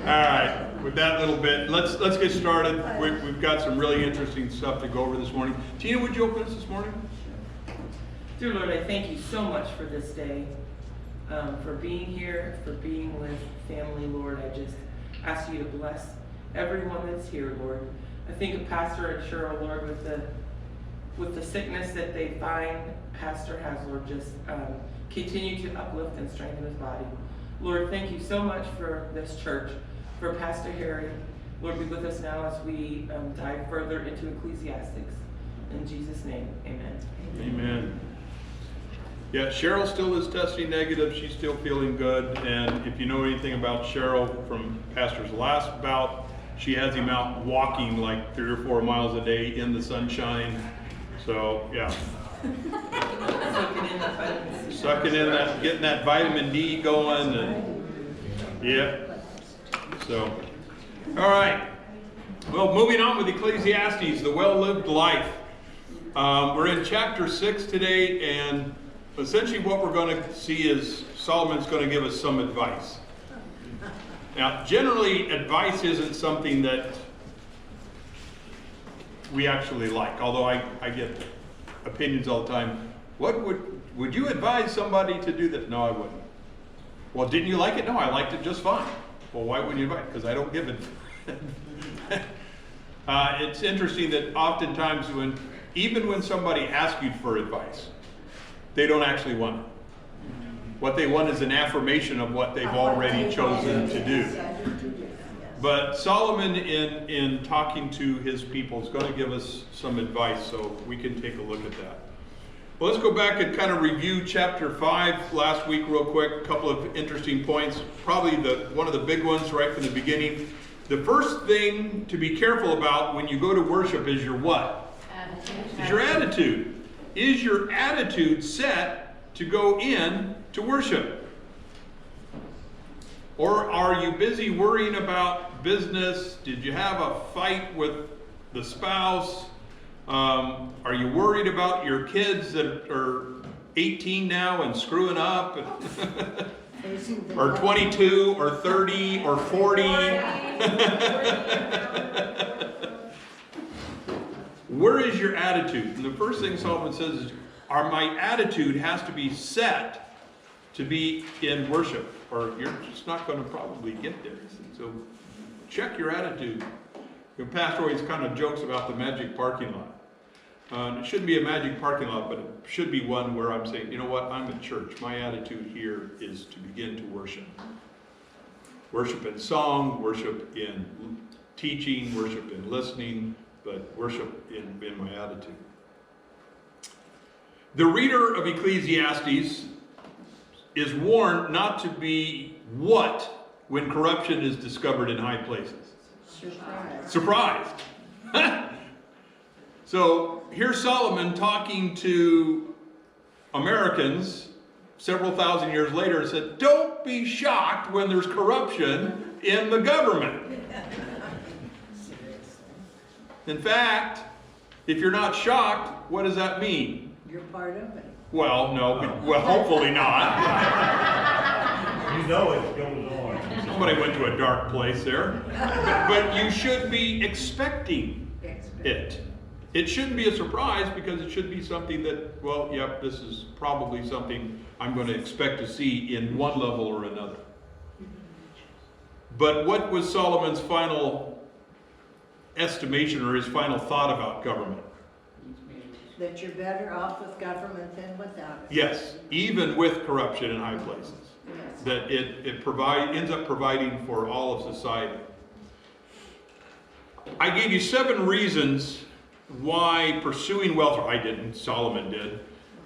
right, with that little bit, let's get started. We've got some really interesting stuff to go over this morning. Tina, would you open us this morning? Dear Lord, I thank you so much for this day, for being here, for being with family, Lord. I just ask you to bless everyone that's here, Lord. I think of Pastor and Cheryl, Lord, with the sickness that they find Pastor has, Lord, just continue to uplift and strengthen his body. Lord, thank you so much for this church, for Pastor Harry. Lord, be with us now as we dive further into Ecclesiastes. In Jesus' name, amen. Amen. Yeah, Cheryl still is testing negative. She's still feeling good. And if you know anything about Cheryl from Pastor's last bout, she has him out walking like 3 or 4 miles a day in the sunshine. So, yeah. Sucking in that, getting that vitamin D going. And, yeah. So, all right. Well, moving on with Ecclesiastes, the well-lived life. We're in chapter 6 today, and essentially what we're going to see is Solomon's going to give us some advice. Now, generally, advice isn't something that we actually like, although I get opinions all the time. What would you advise somebody to do that? No, I wouldn't. Well, didn't you like it? No, I liked it just fine. Well, why wouldn't you advise? Because I don't give it. It's interesting that oftentimes even when somebody asks you for advice, they don't actually want it. What they want is an affirmation of what they've already chosen to do. But Solomon, in talking to his people, is going to give us some advice, so we can take a look at that. Well, let's go back and kind of review chapter 5 last week real quick. A couple of interesting points. Probably one of the big ones right from the beginning. The first thing to be careful about when you go to worship is your what? Attitude. Is your attitude. Is your attitude set to go in to worship? Or are you busy worrying about business? Did you have a fight with the spouse? Are you worried about your kids that are 18 now and screwing up? Or 22 or 30 or 40? Where is your attitude? And the first thing Solomon says is, my attitude has to be set to be in worship, or you're just not going to probably get there. So check your attitude. Your pastor always kind of jokes about the magic parking lot. It shouldn't be a magic parking lot, but it should be one where I'm saying, you know what, I'm in church. My attitude here is to begin to worship. Worship in song, worship in teaching, worship in listening, but worship in my attitude. The reader of Ecclesiastes is warned not to be what when corruption is discovered in high places? Surprised. So here's Solomon talking to Americans several thousand years later and said, don't be shocked when there's corruption in the government. In fact, if you're not shocked, what does that mean? You're part of it. Well, no. Well, hopefully not. You know it goes on. Somebody went to a dark place there. But you should be expecting it. It shouldn't be a surprise because it should be something that, well, yep, this is probably something I'm going to expect to see in one level or another. But what was Solomon's final estimation or his final thought about government? That you're better off with government than without it. Yes, even with corruption in high places. Yes. That it ends up providing for all of society. I gave you 7 reasons why pursuing wealth, or I didn't, Solomon did.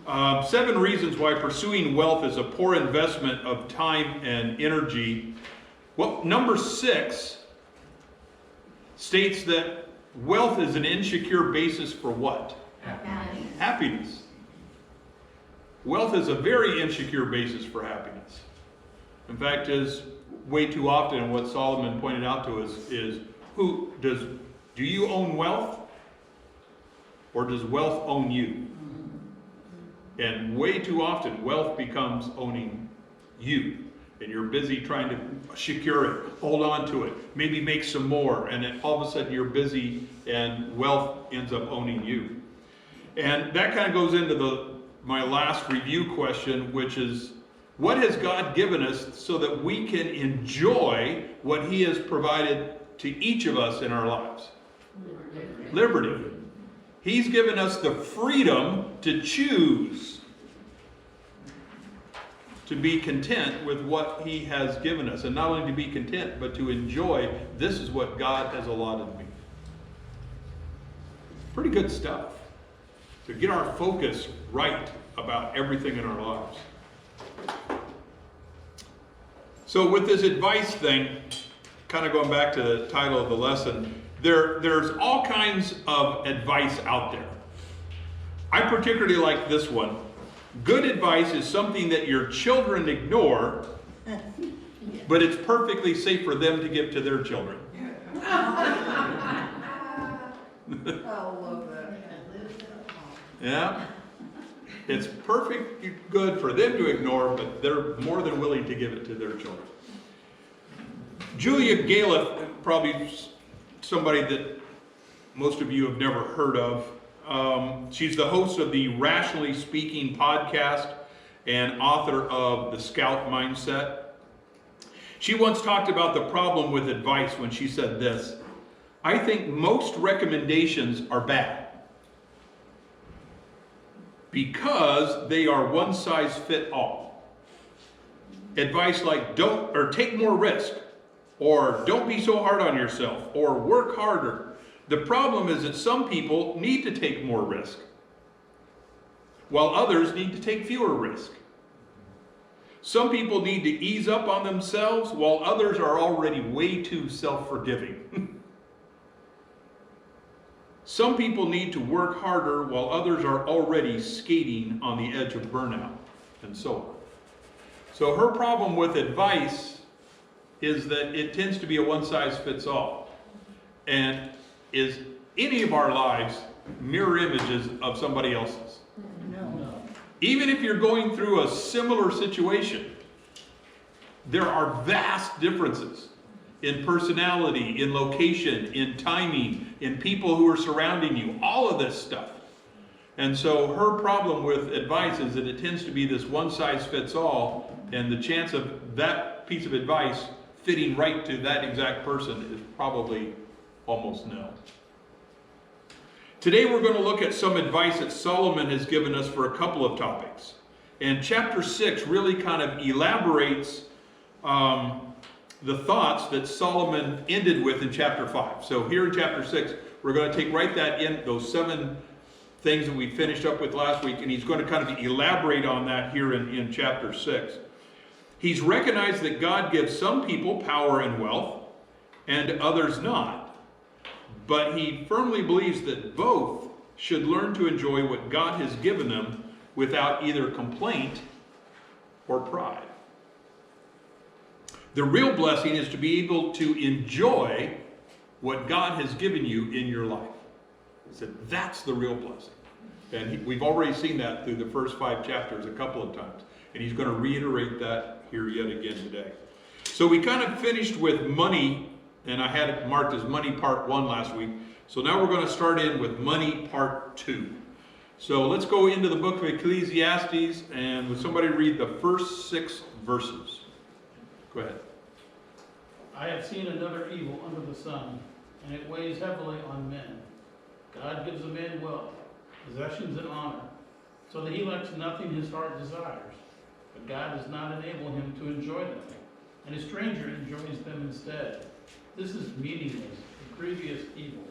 7 reasons why pursuing wealth is a poor investment of time and energy. Well, number 6 states that wealth is an insecure basis for what? Happiness. Wealth is a very insecure basis for happiness. In fact, is way too often what Solomon pointed out to us is, do you own wealth? Or does wealth own you? And way too often, wealth becomes owning you. and you're busy trying to secure it, hold on to it, maybe make some more, and then all of a sudden you're busy and wealth ends up owning you. And that kind of goes into my last review question, which is, what has God given us so that we can enjoy what He has provided to each of us in our lives? Liberty. He's given us the freedom to choose to be content with what He has given us. And not only to be content, but to enjoy, this is what God has allotted me. Pretty good stuff. To get our focus right about everything in our lives. So with this advice thing, kind of going back to the title of the lesson, there's all kinds of advice out there. I particularly like this one. Good advice is something that your children ignore, but it's perfectly safe for them to give to their children. I love that. Yeah. It's perfect good for them to ignore, but they're more than willing to give it to their children. Julia Galef, probably somebody that most of you have never heard of. She's the host of the Rationally Speaking podcast and author of The Scout Mindset. She once talked about the problem with advice when she said this: I think most recommendations are bad because they are one size fit all. Advice like take more risk, or don't be so hard on yourself, or work harder. The problem is that some people need to take more risk, while others need to take fewer risk. Some people need to ease up on themselves, while others are already way too self-forgiving. Some people need to work harder, while others are already skating on the edge of burnout, and so on. So her problem with advice is that it tends to be a one-size-fits-all. And is any of our lives mirror images of somebody else's? No. Even if you're going through a similar situation, there are vast differences in personality, in location, in timing, in people who are surrounding you, all of this stuff. And so her problem with advice is that it tends to be this one-size-fits-all, and the chance of that piece of advice fitting right to that exact person is probably almost nil. Today we're going to look at some advice that Solomon has given us for a couple of topics. And chapter 6 really kind of elaborates the thoughts that Solomon ended with in chapter 5. So here in chapter 6, we're going to take right that in, those 7 things that we finished up with last week, and he's going to kind of elaborate on that here in chapter 6. He's recognized that God gives some people power and wealth, and others not. But he firmly believes that both should learn to enjoy what God has given them without either complaint or pride. The real blessing is to be able to enjoy what God has given you in your life. He said that's the real blessing. And we've already seen that through the first 5 chapters a couple of times. And he's going to reiterate that here yet again today. So we kind of finished with money, and I had it marked as money part 1 last week. So now we're going to start in with money part 2. So let's go into the book of Ecclesiastes, and would somebody read the first 6 verses? Go ahead. I have seen another evil under the sun, and it weighs heavily on men. God gives a man wealth, possessions, and honor, so that he lacks nothing his heart desires. But God does not enable him to enjoy them, and a stranger enjoys them instead. This is meaningless, a grievous evil.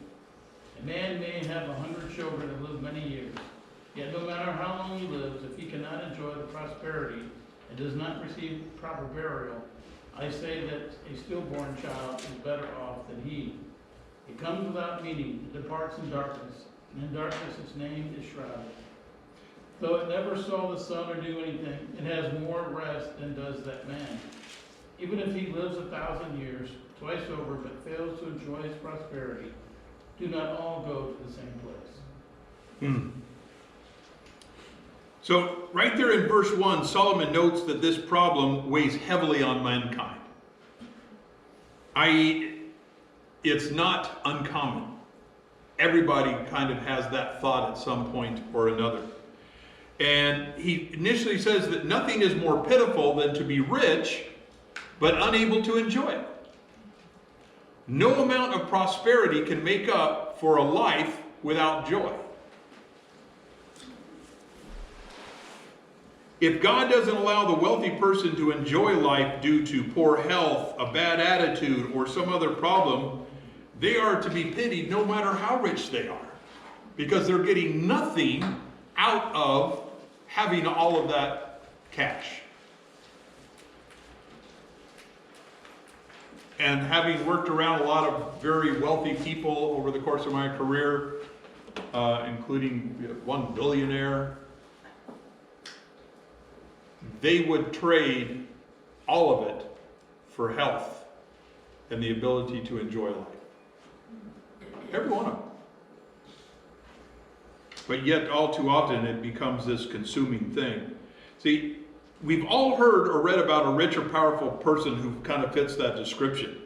A man may have 100 children and live many years, yet no matter how long he lives, if he cannot enjoy the prosperity and does not receive proper burial, I say that a stillborn child is better off than he. It comes without meaning, it departs in darkness, and in darkness its name is shrouded. Though it never saw the sun or do anything, it has more rest than does that man. Even if he lives 1,000 years, twice over, but fails to enjoy his prosperity, do not all go to the same place. So right there in verse 1, Solomon notes that this problem weighs heavily on mankind. I.e., it's not uncommon. Everybody kind of has that thought at some point or another. And he initially says that nothing is more pitiful than to be rich, but unable to enjoy it. No amount of prosperity can make up for a life without joy. If God doesn't allow the wealthy person to enjoy life due to poor health, a bad attitude, or some other problem, they are to be pitied no matter how rich they are, because they're getting nothing out of having all of that cash. And having worked around a lot of very wealthy people over the course of my career, including one billionaire, they would trade all of it for health and the ability to enjoy life. Every one of them. But yet, all too often, it becomes this consuming thing. See, we've all heard or read about a rich or powerful person who kind of fits that description.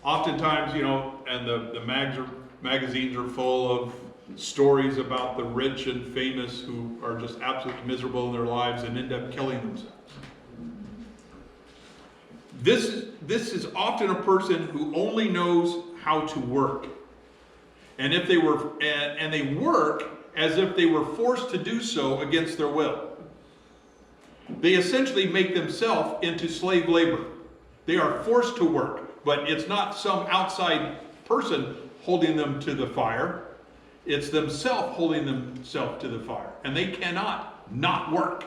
Oftentimes, and the magazines are full of stories about the rich and famous who are just absolutely miserable in their lives and end up killing themselves. This is often a person who only knows how to work. And if they were, and they work as if they were forced to do so against their will. They essentially make themselves into slave labor. They are forced to work, but it's not some outside person holding them to the fire. It's themselves holding themselves to the fire. And they cannot not work.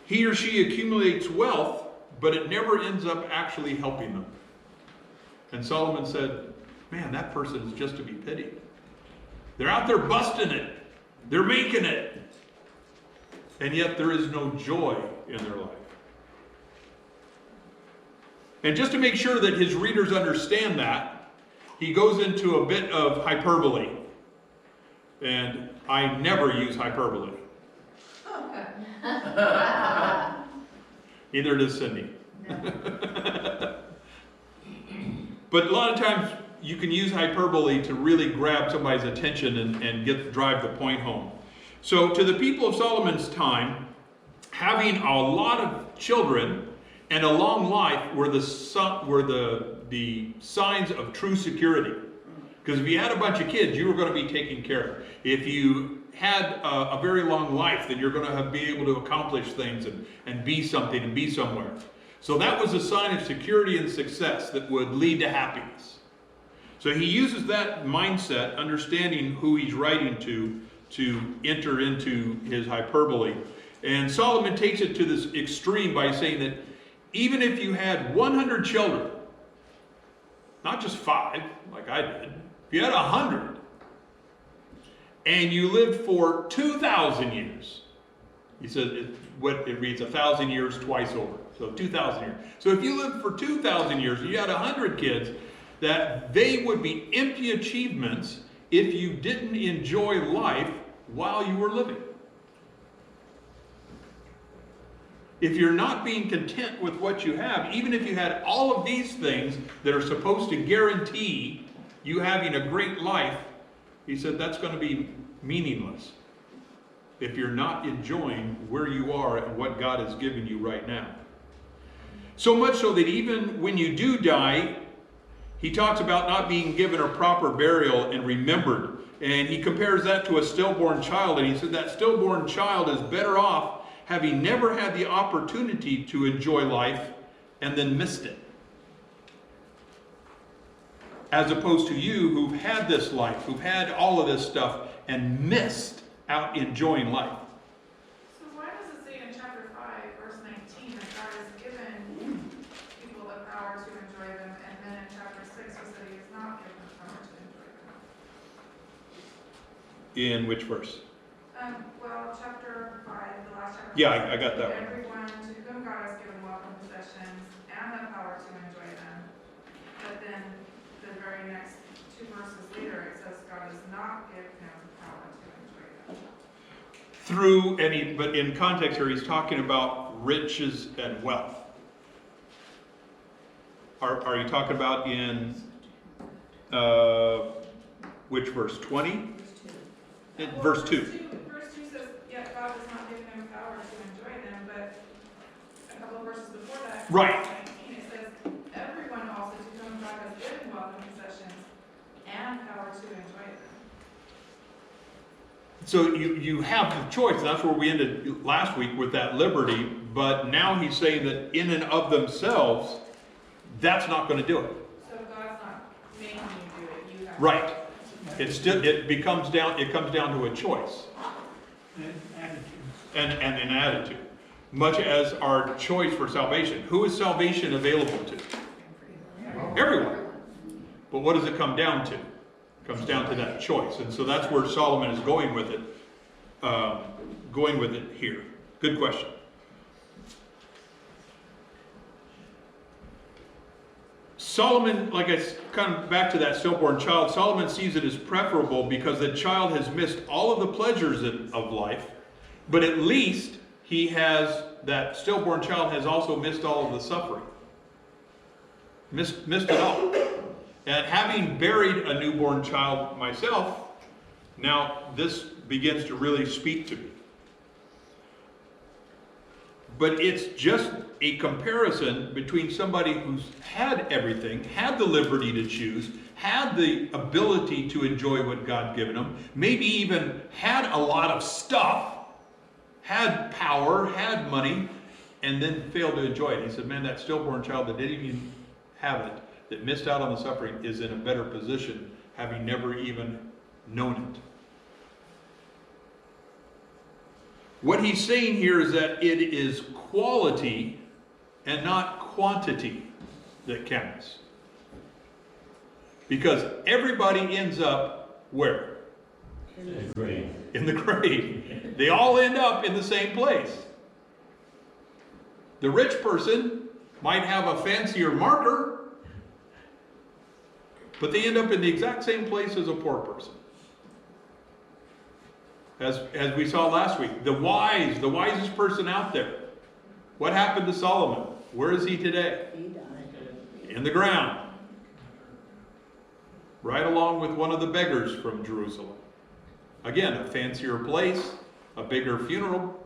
He or she accumulates wealth, but it never ends up actually helping them. And Solomon said, man, that person is just to be pitied. They're out there busting it. They're making it. And yet there is no joy in their life. And just to make sure that his readers understand that, he goes into a bit of hyperbole. And I never use hyperbole. Neither does Cindy. But a lot of times you can use hyperbole to really grab somebody's attention and drive the point home. So to the people of Solomon's time, having a lot of children and a long life were the signs of true security. Because if you had a bunch of kids, you were going to be taken care of. If you had a very long life, then you're going to be able to accomplish things and be something and be somewhere. So that was a sign of security and success that would lead to happiness. So he uses that mindset, understanding who he's writing to enter into his hyperbole. And Solomon takes it to this extreme by saying that even if you had 100 children, not just 5, like I did, if you had 100, and you lived for 2,000 years, he says it reads 1,000 years twice over. So 2,000 years. So if you lived for 2,000 years and you had 100 kids, that they would be empty achievements if you didn't enjoy life while you were living. If you're not being content with what you have, even if you had all of these things that are supposed to guarantee you having a great life, he said that's going to be meaningless if you're not enjoying where you are and what God has given you right now. So much so that even when you do die, he talks about not being given a proper burial and remembered. And he compares that to a stillborn child. And he said that stillborn child is better off having never had the opportunity to enjoy life and then missed it, as opposed to you who've had this life, who've had all of this stuff and missed out enjoying life. So why does it say in chapter 5, verse 19, that God has given people the power to enjoy them, and then in chapter 6 he said he has not given the power to enjoy them? In which verse? Well, chapter 5, the last chapter. Yeah, I got that one. Everyone to whom God has given wealth and possessions and the power to enjoy them. But then the very next 2 verses later, it says God does not give him the power to enjoy but in context here, he's talking about riches and wealth. Are you talking about in which verse? 20? Verse 2. Verse 2 says, yet God does not give him power to enjoy them, but a couple of verses before that, Right. 19, it says, everyone also to whom God has given wealth and possessions and power to enjoy them. So you have the choice. That's where we ended last week with that liberty. But now he's saying that in and of themselves, that's not going to do it. So God's not making you do it. You have Right. It comes down to a choice and an attitude. Much as our choice for salvation. Who is salvation available to? Everyone. But what does it come down to? It comes down to that choice. And so that's where Solomon is going with it. Here. Good question. Solomon, like I kind of back to that stillborn child, Solomon sees it as preferable because the child has missed all of the pleasures of life, but at least that stillborn child has also missed all of the suffering. Missed it all. And having buried a newborn child myself, now this begins to really speak to me. But it's just a comparison between somebody who's had everything, had the liberty to choose, had the ability to enjoy what God given them, maybe even had a lot of stuff, had power, had money, and then failed to enjoy it. He said, man, that stillborn child that didn't even have it, that missed out on the suffering, is in a better position, having never even known it. What he's saying here is that it is quality and not quantity that counts. Because everybody ends up where? In the grave. In the grave. They all end up in the same place. The rich person might have a fancier marker, but they end up in the exact same place as a poor person. As we saw last week, the wisest person out there. What happened to Solomon? Where is he today? He died. In the ground. Right along with one of the beggars from Jerusalem. Again, a fancier place, a bigger funeral,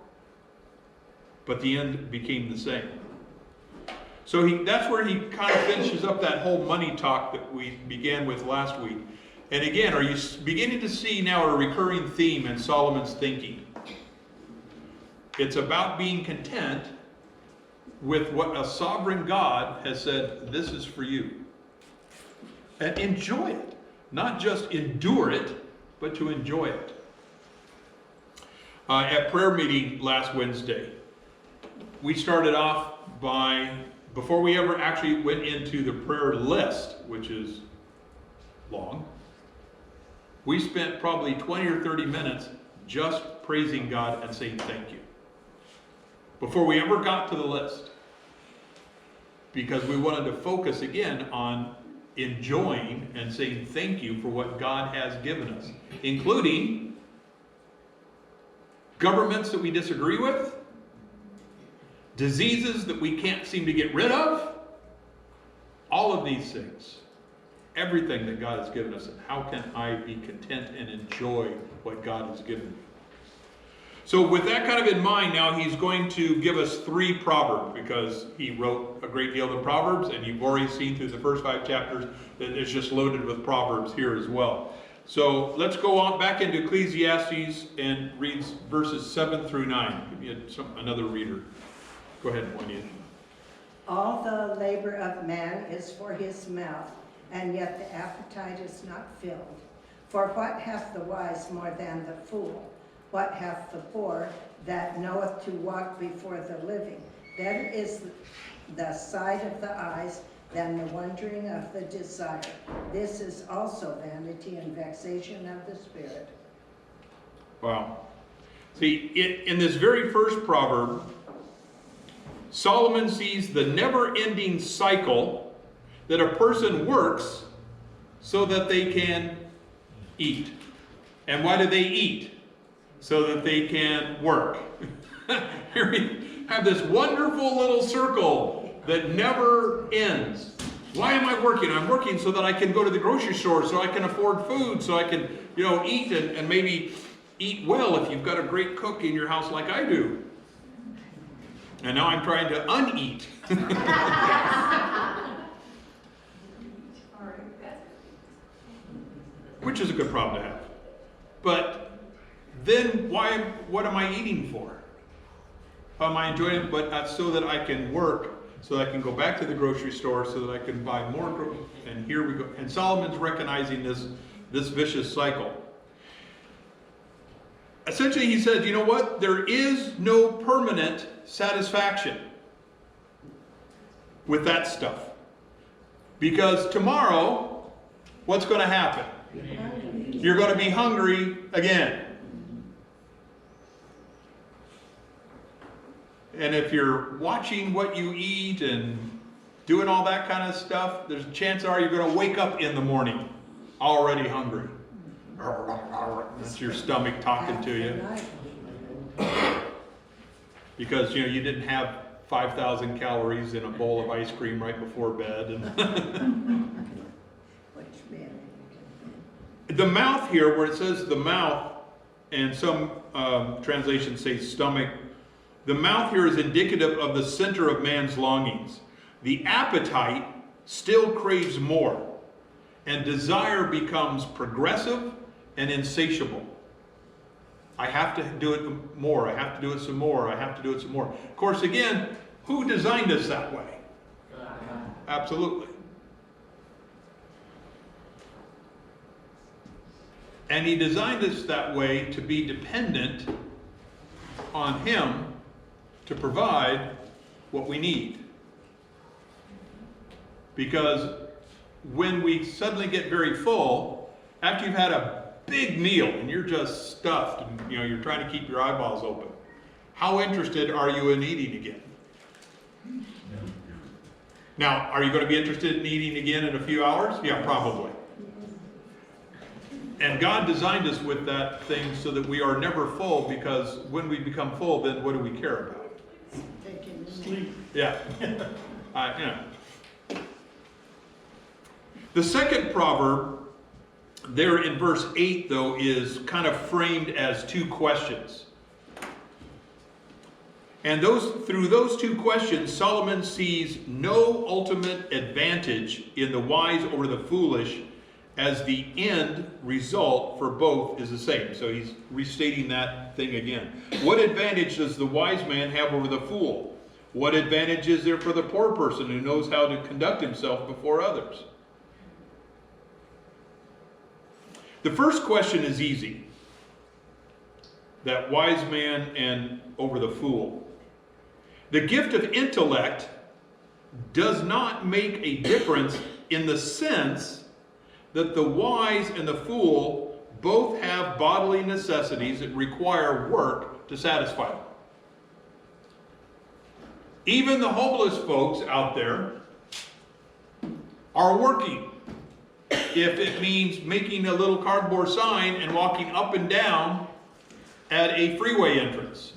but the end became the same. So that's where he kind of finishes up that whole money talk that we began with last week. And again, are you beginning to see now a recurring theme in Solomon's thinking? It's about being content with what a sovereign God has said, this is for you. And enjoy it. Not just endure it, but to enjoy it. At prayer meeting last Wednesday, we started off before we ever actually went into the prayer list, which is long, we spent probably 20 or 30 minutes just praising God and saying thank you. Before we ever got to the list. Because we wanted to focus again on enjoying and saying thank you for what God has given us. Including governments that we disagree with, diseases that we can't seem to get rid of, all of these things. Everything that God has given us, and how can I be content and enjoy what God has given me? So with that kind of in mind, now he's going to give us 3 proverbs, because he wrote a great deal of Proverbs, and you've already seen through the first 5 chapters that it's just loaded with Proverbs here as well. So let's go on back into Ecclesiastes and read verses 7 through 9. Give me another reader. Go ahead, Juanita. All the labor of man is for his mouth, and yet the appetite is not filled. For what hath the wise more than the fool? What hath the poor that knoweth to walk before the living? Better is the sight of the eyes than the wondering of the desire. This is also vanity and vexation of the spirit. Wow. See, in this very first proverb, Solomon sees the never-ending cycle that a person works so that they can eat. And why do they eat? so that they can work. Here we have this wonderful little circle that never ends. Why am I working? I'm working so that I can go to the grocery store, so I can afford food, so I can, eat and maybe eat well if you've got a great cook in your house like I do. And now I'm trying to uneat. Which is a good problem to have. But then what am I eating for? How am I enjoying it? But so that I can work, so that I can go back to the grocery store, so that I can buy more. And here we go. And Solomon's recognizing this vicious cycle. Essentially, he says, you know what? There is no permanent satisfaction with that stuff. Because tomorrow, what's going to happen? You're going to be hungry again. And if you're watching what you eat and doing all that kind of stuff, there's a chance you're going to wake up in the morning already hungry. That's your stomach talking to you. Because, you didn't have 5,000 calories in a bowl of ice cream right before bed. The mouth here, where it says the mouth, and some translations say stomach, the mouth here is indicative of the center of man's longings. The appetite still craves more, and desire becomes progressive and insatiable. I have to do it more. I have to do it some more. I have to do it some more. Of course, again, who designed us that way? Absolutely. And he designed us that way to be dependent on him to provide what we need. Because when we suddenly get very full, after you've had a big meal and you're just stuffed and you're trying to keep your eyeballs open, how interested are you in eating again? Now, are you going to be interested in eating again in a few hours? Yeah, probably. And God designed us with that thing so that we are never full, because when we become full, then what do we care about? Sleep. Yeah. The second proverb there in verse 8, though, is kind of framed as two questions. And through those two questions, Solomon sees no ultimate advantage in the wise over the foolish, as the end result for both is the same. So he's restating that thing again. What advantage does the wise man have over the fool? What advantage is there for the poor person who knows how to conduct himself before others? The first question is easy. That wise man and over the fool. The gift of intellect does not make a difference in the sense that the wise and the fool both have bodily necessities that require work to satisfy them. Even the homeless folks out there are working. If it means making a little cardboard sign and walking up and down at a freeway entrance.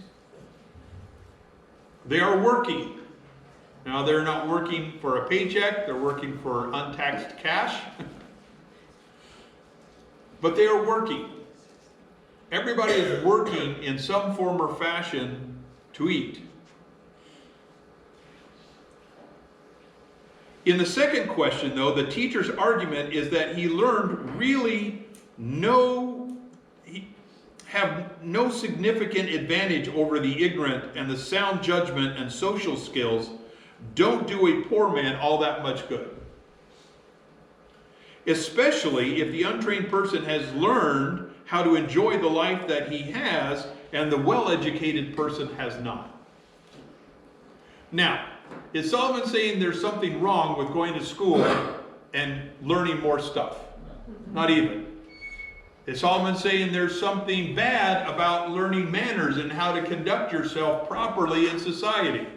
They are working. Now, they're not working for a paycheck, they're working for untaxed cash. But they are working. Everybody is working in some form or fashion to eat. In the second question, though, the teacher's argument is that he learned really have no significant advantage over the ignorant, and the sound judgment and social skills don't do a poor man all that much good. Especially if the untrained person has learned how to enjoy the life that he has and the well-educated person has not. Now, is Solomon saying there's something wrong with going to school and learning more stuff? Not even. Is Solomon saying there's something bad about learning manners and how to conduct yourself properly in society?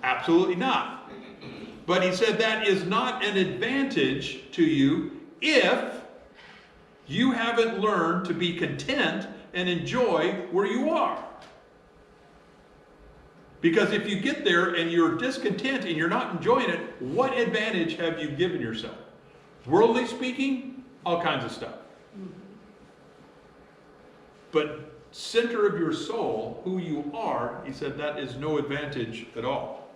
Absolutely not. But he said that is not an advantage to you if you haven't learned to be content and enjoy where you are. Because if you get there and you're discontent and you're not enjoying it, what advantage have you given yourself? Worldly speaking, all kinds of stuff. But center of your soul, who you are, he said that is no advantage at all.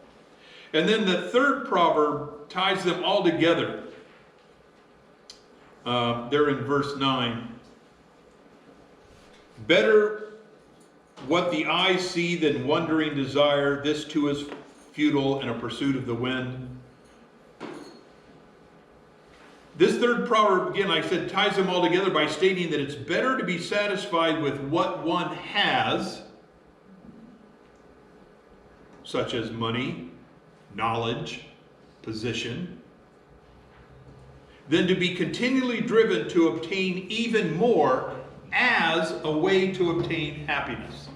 And then the third proverb ties them all together. There in verse 9. Better what the eyes see than wondering desire. This too is futile and a pursuit of the wind. This third proverb, again, like I said, ties them all together by stating that it's better to be satisfied with what one has, such as money, knowledge, position, than to be continually driven to obtain even more as a way to obtain happiness.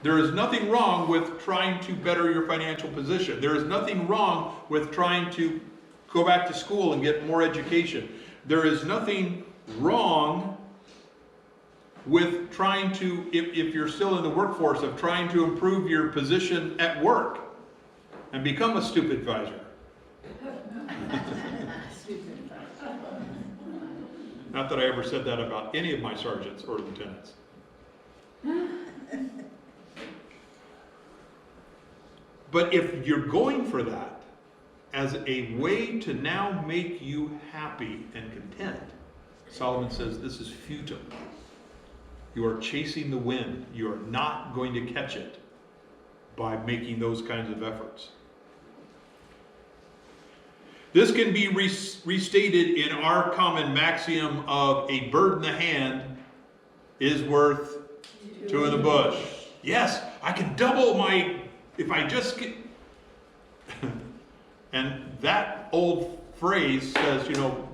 There is nothing wrong with trying to better your financial position. There is nothing wrong with trying to go back to school and get more education. There is nothing wrong with trying to, if you're still in the workforce, of trying to improve your position at work and become a stupid advisor. Not that I ever said that about any of my sergeants or lieutenants. But if you're going for that as a way to now make you happy and content, Solomon says this is futile. You are chasing the wind. You are not going to catch it by making those kinds of efforts. This can be restated in our common maxim of a bird in the hand is worth two in the bush. Yes, I can double my, if I just get, and that old phrase says,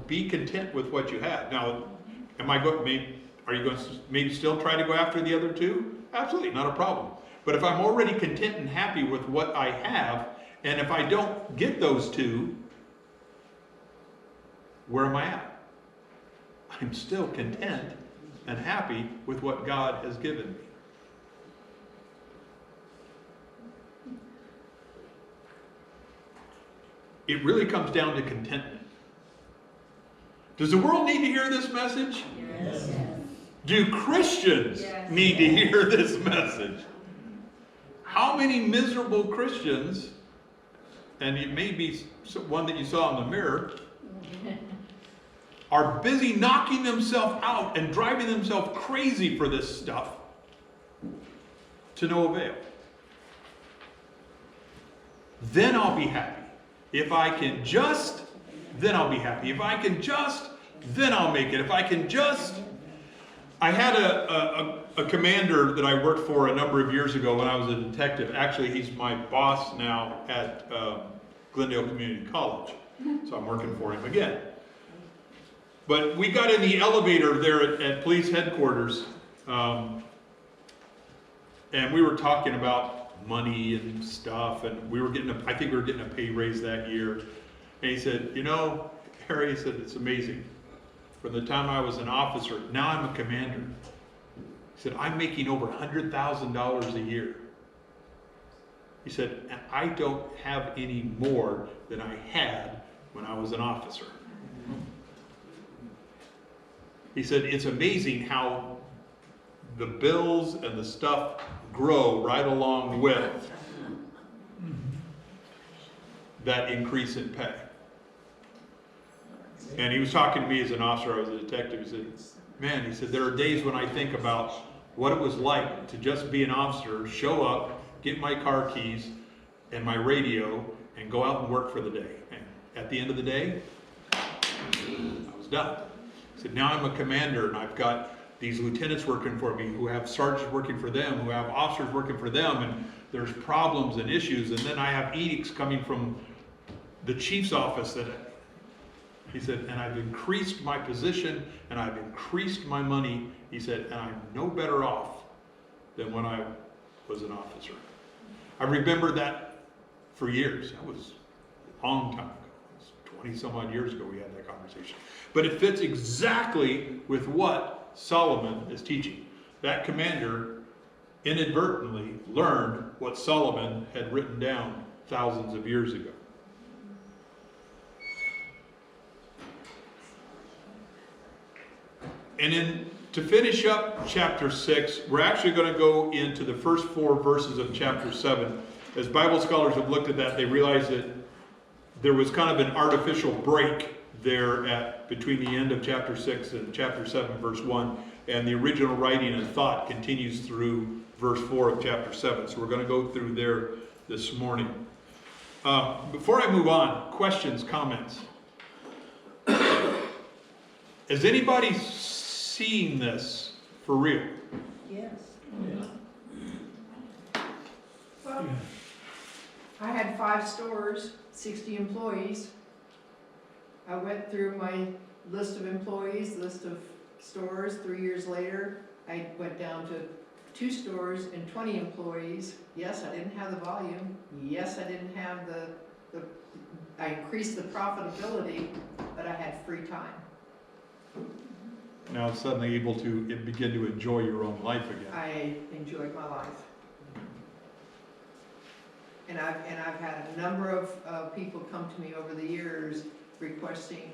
be content with what you have. Now, are you going to maybe still try to go after the other two? Absolutely, not a problem. But if I'm already content and happy with what I have, and if I don't get those two, where am I at? I'm still content and happy with what God has given me. It really comes down to contentment. Does the world need to hear this message? Yes. Do Christians need to hear this message? How many miserable Christians, and it may be one that you saw in the mirror, are busy knocking themselves out and driving themselves crazy for this stuff to no avail? Then I'll be happy. If I can just, then I'll be happy. If I can just, then I'll make it. If I can just. I had a commander that I worked for a number of years ago when I was a detective. Actually, he's my boss now at Glendale Community College. So I'm working for him again. But we got in the elevator there at police headquarters, and we were talking about money and stuff, and I think we were getting a pay raise that year. And he said, Harry, he said, it's amazing. From the time I was an officer, now I'm a commander. He said, I'm making over $100,000 a year. He said, and I don't have any more than I had when I was an officer. He said, it's amazing how the bills and the stuff grow right along with that increase in pay. And he was talking to me as an officer, I was a detective. He said, man, he said, there are days when I think about what it was like to just be an officer, show up, get my car keys and my radio, and go out and work for the day. And at the end of the day, I was done. He said, now I'm a commander, and I've got these lieutenants working for me who have sergeants working for them, who have officers working for them, and there's problems and issues, and then I have edicts coming from the chief's office that he said, and I've increased my position and I've increased my money. He said, and I'm no better off than when I was an officer. I remember that for years. That was a long time ago. It was 20 some odd years ago we had that conversation. But it fits exactly with what Solomon is teaching. That commander inadvertently learned what Solomon had written down thousands of years ago. And to finish up chapter 6, we're actually going to go into the first 4 verses of chapter 7. As Bible scholars have looked at that, they realize that there was kind of an artificial break there between the end of chapter 6 and chapter 7, verse 1. And the original writing and thought continues through verse 4 of chapter 7. So we're going to go through there this morning. Before I move on, questions, comments? Has anybody seen this for real? Yes. Well, I had 5 stores, 60 employees. I went through my list of employees, list of stores. 3 years later, I went down to 2 stores and 20 employees. Yes, I didn't have the volume. Yes, I didn't have I increased the profitability, but I had free time. Now suddenly able to begin to enjoy your own life again. I enjoyed my life. And I've had a number of people come to me over the years requesting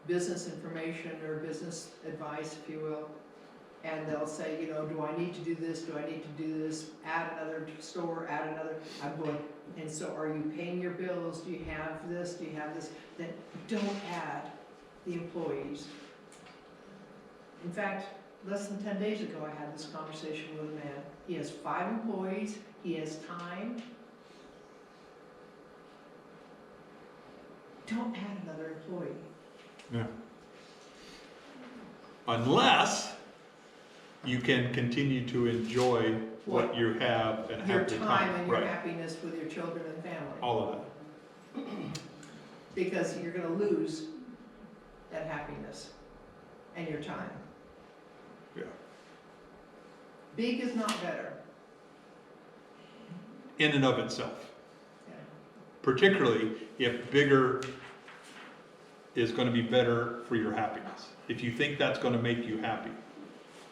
business information or business advice, if you will. And they'll say, you know, do I need to do this? Do I need to do this? Add another store, add another. I'm going, and so are you paying your bills? Do you have this? Do you have this? Then don't add the employees. In fact, less than 10 days ago, I had this conversation with a man. He has 5 employees. He has time. Don't add another employee. Yeah. Unless you can continue to enjoy what you have and Your have the time time. and your happiness with your children and family. All of that. Because you're going to lose that happiness and your time. Yeah. Big is not better. In and of itself. Yeah. Particularly if bigger is going to be better for your happiness. If you think that's going to make you happy.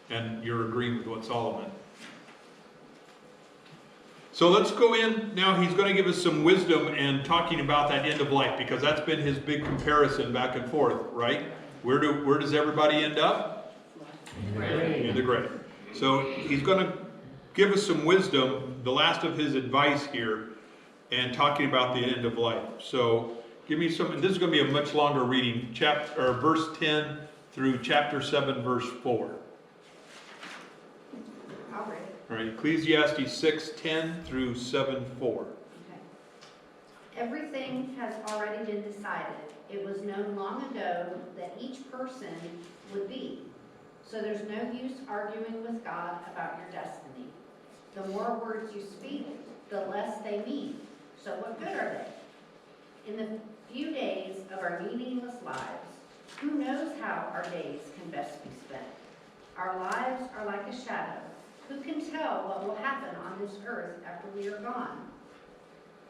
And you're agreeing with what Solomon. So let's go in. Now he's going to give us some wisdom and talking about that end of life, because that's been his big comparison back and forth, right? Where does everybody end up? In the grave. So he's going to give us some wisdom, the last of his advice here, and talking about the end of life. So give me some, and this is going to be a much longer reading, verse 10 through chapter 7, verse 4. I'll read it. All right, Ecclesiastes 6:10 through 7:4. Okay. Everything has already been decided. It was known long ago that each person would be. So there's no use arguing with God about your destiny. The more words you speak, the less they mean. So what good are they? In the few days of our meaningless lives, who knows how our days can best be spent? Our lives are like a shadow. Who can tell what will happen on this earth after we are gone?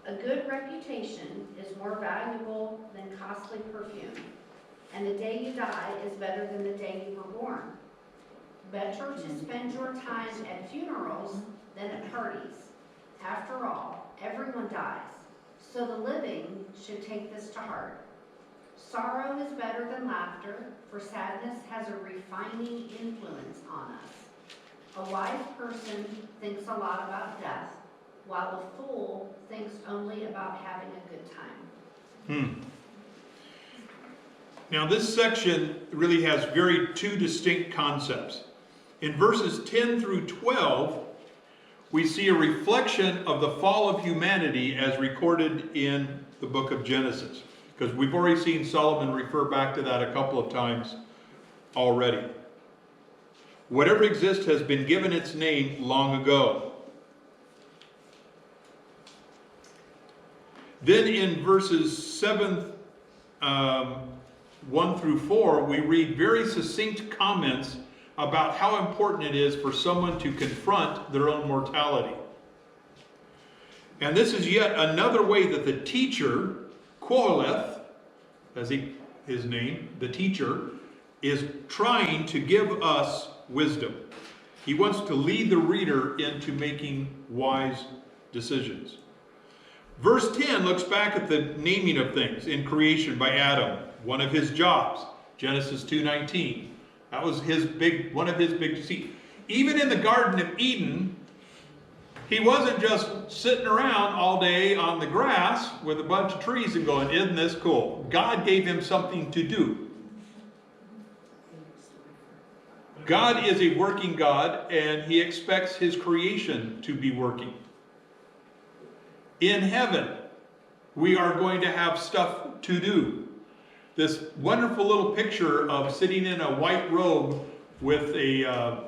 A good reputation is more valuable than costly perfume, and the day you die is better than the day you were born. Better to spend your time at funerals than at parties. After all, everyone dies, so the living should take this to heart. Sorrow is better than laughter, for sadness has a refining influence on us. A wise person thinks a lot about death, while a fool thinks only about having a good time. Now this section really has two distinct concepts. In verses 10 through 12, we see a reflection of the fall of humanity as recorded in the book of Genesis. Because we've already seen Solomon refer back to that a couple of times already. Whatever exists has been given its name long ago. Then in verses 1 through 4, we read very succinct comments about how important it is for someone to confront their own mortality. And this is yet another way that the teacher, Qoheleth, as his name, the teacher, is trying to give us wisdom. He wants to lead the reader into making wise decisions. Verse 10 looks back at the naming of things in creation by Adam, one of his jobs. Genesis 2:19. That was one of his big. See, even in the Garden of Eden, he wasn't just sitting around all day on the grass with a bunch of trees and going, isn't this cool? God gave him something to do. God is a working God, and he expects his creation to be working. In heaven, we are going to have stuff to do. This wonderful little picture of sitting in a white robe with a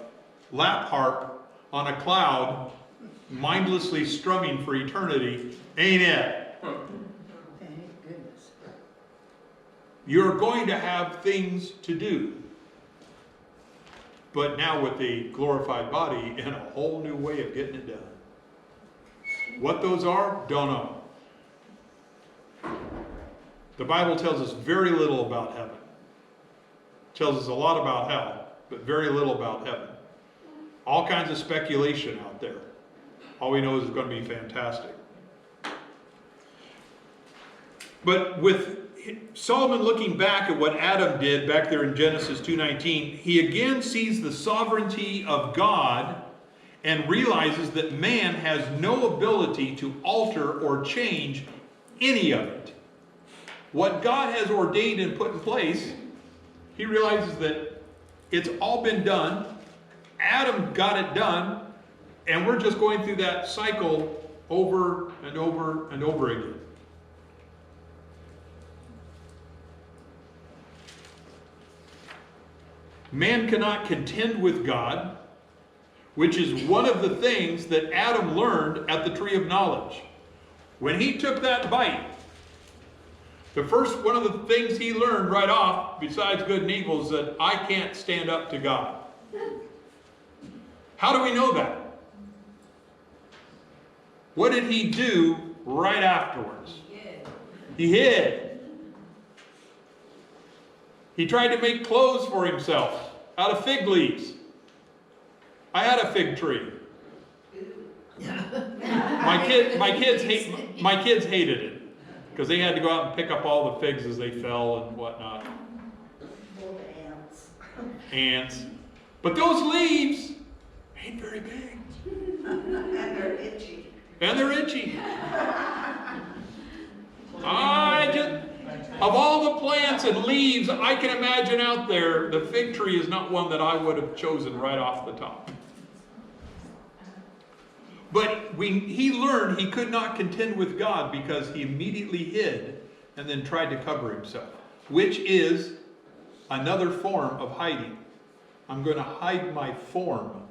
lap harp on a cloud, mindlessly strumming for eternity, ain't it? Thank goodness. You're going to have things to do. But now with a glorified body and a whole new way of getting it done. What those are, don't know. The Bible tells us very little about heaven. It tells us a lot about hell, but very little about heaven. All kinds of speculation out there. All we know is it's going to be fantastic. But with Solomon looking back at what Adam did back there in Genesis 2:19, he again sees the sovereignty of God and realizes that man has no ability to alter or change any of it. What God has ordained and put in place, he realizes that it's all been done. Adam got it done, and we're just going through that cycle over and over and over again. Man cannot contend with God, which is one of the things that Adam learned at the tree of knowledge. When he took that bite, the first one of the things he learned right off, besides good and evil, is that I can't stand up to God. How do we know that? What did he do right afterwards? He hid. He tried to make clothes for himself out of fig leaves. I had a fig tree. My kids hated it because they had to go out and pick up all the figs as they fell and whatnot. Ants. But those leaves ain't very big. And they're itchy. And they're itchy. Of all the plants and leaves I can imagine out there, the fig tree is not one that I would have chosen right off the top. But he learned he could not contend with God because he immediately hid and then tried to cover himself, which is another form of hiding. I'm going to hide my form.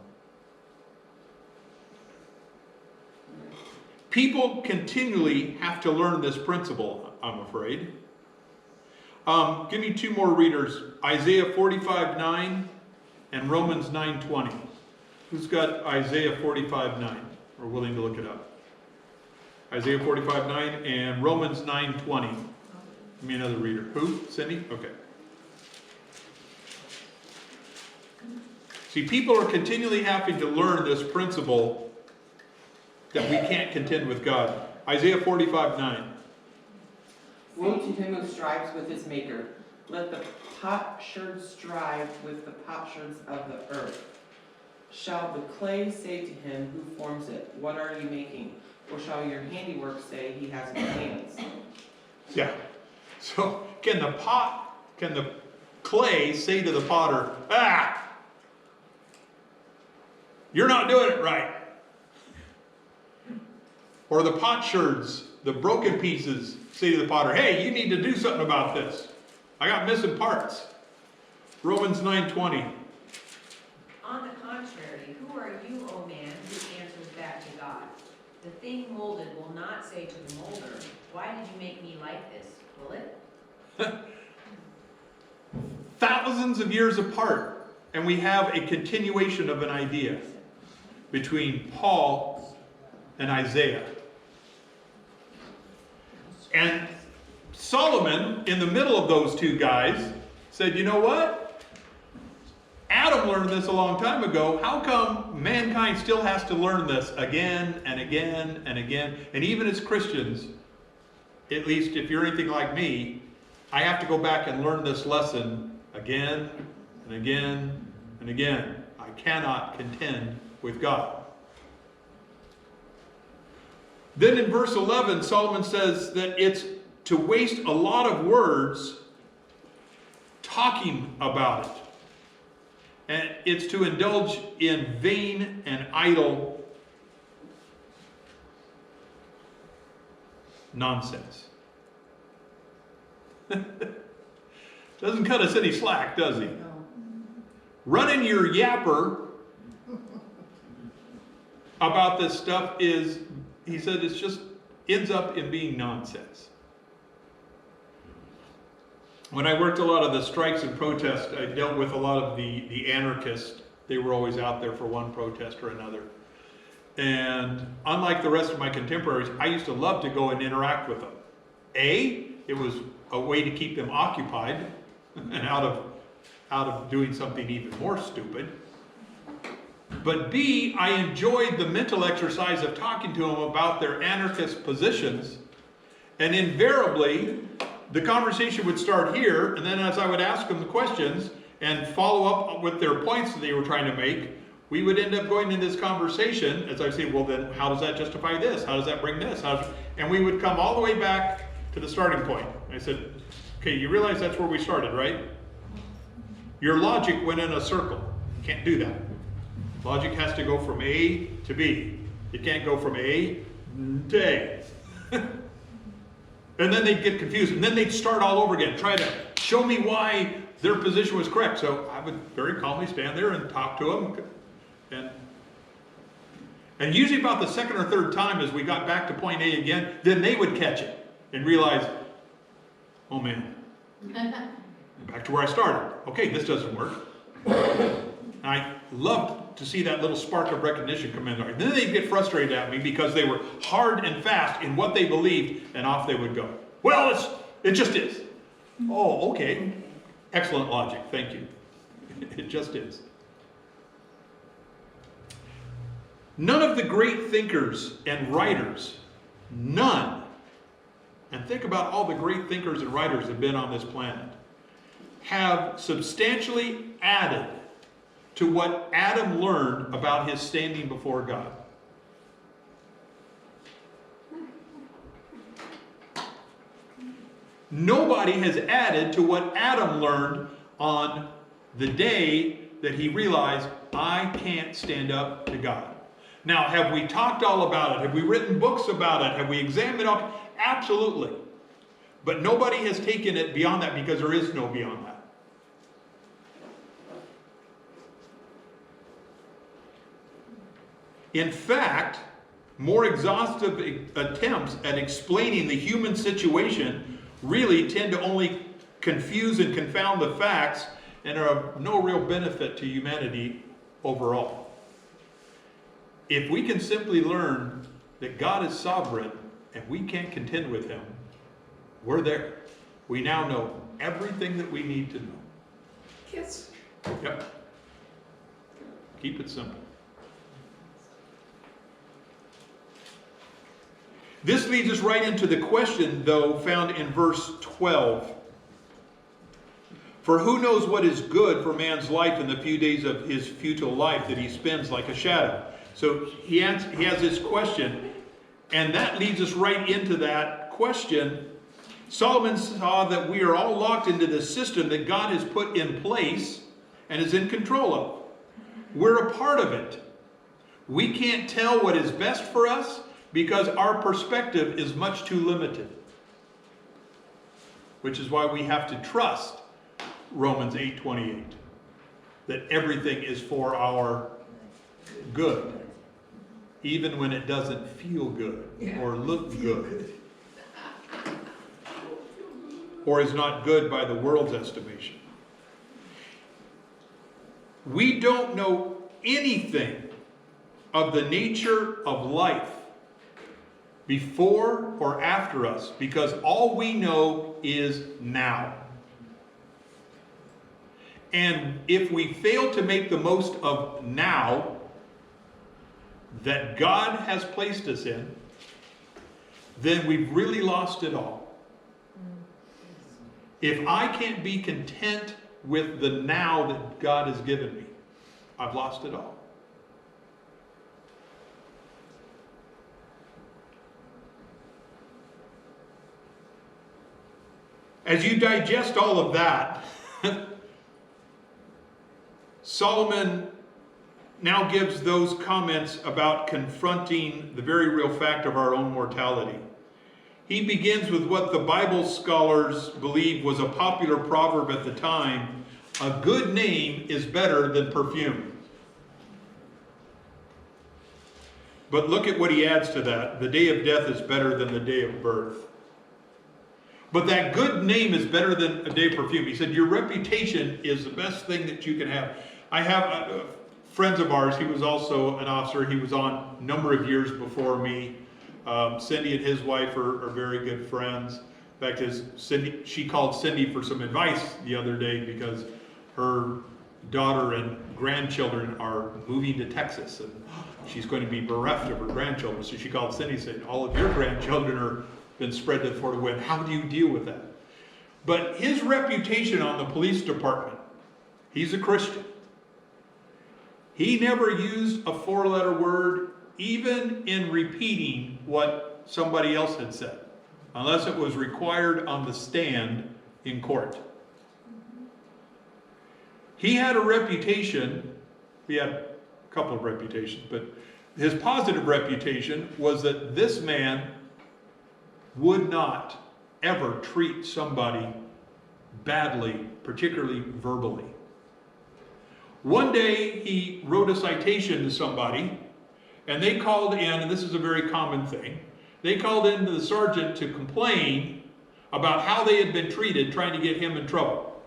People continually have to learn this principle, I'm afraid. Give me two more readers. Isaiah 45:9 and Romans 9:20. Who's got Isaiah 45:9? Or willing to look it up? Isaiah 45:9 and Romans 9:20. Give me another reader. Who? Cindy? Okay. See, people are continually having to learn this principle that we can't contend with God. Isaiah 45:9. Woe to him who strives with his maker. Let the potsherd strive with the potsherds of the earth. Shall the clay say to him who forms it, what are you making? Or shall your handiwork say, he has no hands? Yeah. So can the clay say to the potter, you're not doing it right? Or the potsherds, the broken pieces, say to the potter, hey, you need to do something about this. I got missing parts. Romans 9:20. On the contrary, who are you, O man, who answers back to God? The thing molded will not say to the molder, why did you make me like this? Will it? Thousands of years apart, and we have a continuation of an idea between Paul and Isaiah. And Solomon, in the middle of those two guys, said, you know what? Adam Adam learned this a long time ago. How come mankind still has to learn this again and again and again? And even as Christians, at least if you're anything like me, I have to go back and learn this lesson again and again and again. I cannot contend with God. Then in verse 11, Solomon says that it's to waste a lot of words talking about it. And it's to indulge in vain and idle nonsense. Doesn't cut us any slack, does he? Running your yapper about this stuff is, he said, it's just ends up in being nonsense. When I worked a lot of the strikes and protests, I dealt with a lot of the anarchists. They were always out there for one protest or another. And unlike the rest of my contemporaries, I used to love to go and interact with them. It was a way to keep them occupied and out of doing something even more stupid. But B, I enjoyed the mental exercise of talking to them about their anarchist positions. And invariably, the conversation would start here, and then as I would ask them the questions and follow up with their points that they were trying to make, we would end up going in this conversation as I say, well then, how does that justify this? How does that bring this? And we would come all the way back to the starting point. I said, okay, you realize that's where we started, right? Your logic went in a circle. You can't do that. Logic has to go from A to B. It can't go from A to A. And then they'd get confused, and then they'd start all over again, try to show me why their position was correct. So I would very calmly stand there and talk to them. And usually about the second or third time as we got back to point A again, then they would catch it and realize, oh man, back to where I started. Okay, this doesn't work. And I loved to see that little spark of recognition come in there. And then they'd get frustrated at me because they were hard and fast in what they believed, and off they would go. Well, it just is. Oh, okay. Excellent logic. Thank you. It just is. None of the great thinkers and writers, none, and think about all the great thinkers and writers that have been on this planet, have substantially added to what Adam learned about his standing before God. Nobody has added to what Adam learned on the day that he realized, I can't stand up to God. Now, have we talked all about it? Have we written books about it? Have we examined it all? Absolutely. But nobody has taken it beyond that because there is no beyond that. In fact, more exhaustive attempts at explaining the human situation really tend to only confuse and confound the facts and are of no real benefit to humanity overall. If we can simply learn that God is sovereign and we can't contend with him, we're there. We now know everything that we need to know. Kiss. Yep. Keep it simple. This leads us right into the question, though, found in verse 12. For who knows what is good for man's life in the few days of his futile life that he spends like a shadow? So he has this question, and that leads us right into that question. Solomon saw that we are all locked into the system that God has put in place and is in control of. We're a part of it. We can't tell what is best for us because our perspective is much too limited. Which is why we have to trust Romans 8:28, that everything is for our good, even when it doesn't feel good or look good, or is not good by the world's estimation. We don't know anything of the nature of life before or after us, because all we know is now. And if we fail to make the most of now that God has placed us in, then we've really lost it all. If I can't be content with the now that God has given me, I've lost it all. As you digest all of that, Solomon now gives those comments about confronting the very real fact of our own mortality. He begins with what the Bible scholars believe was a popular proverb at the time: a good name is better than perfume. But look at what he adds to that. The day of death is better than the day of birth. But that good name is better than a day of perfume. He said, your reputation is the best thing that you can have. I have friends of ours. He was also an officer. He was on a number of years before me. Cindy and his wife are very good friends. In fact, she called Cindy for some advice the other day because her daughter and grandchildren are moving to Texas, and she's going to be bereft of her grandchildren. So she called Cindy and said, all of your grandchildren are been spread to the four winds. How do you deal with that? But his reputation on the police department, he's a Christian. He never used a four-letter word, even in repeating what somebody else had said, unless it was required on the stand in court. He had a reputation, he had a couple of reputations, but his positive reputation was that this man would not ever treat somebody badly, particularly verbally. One day he wrote a citation to somebody, and they called in, and this is a very common thing, they called in to the sergeant to complain about how they had been treated, trying to get him in trouble.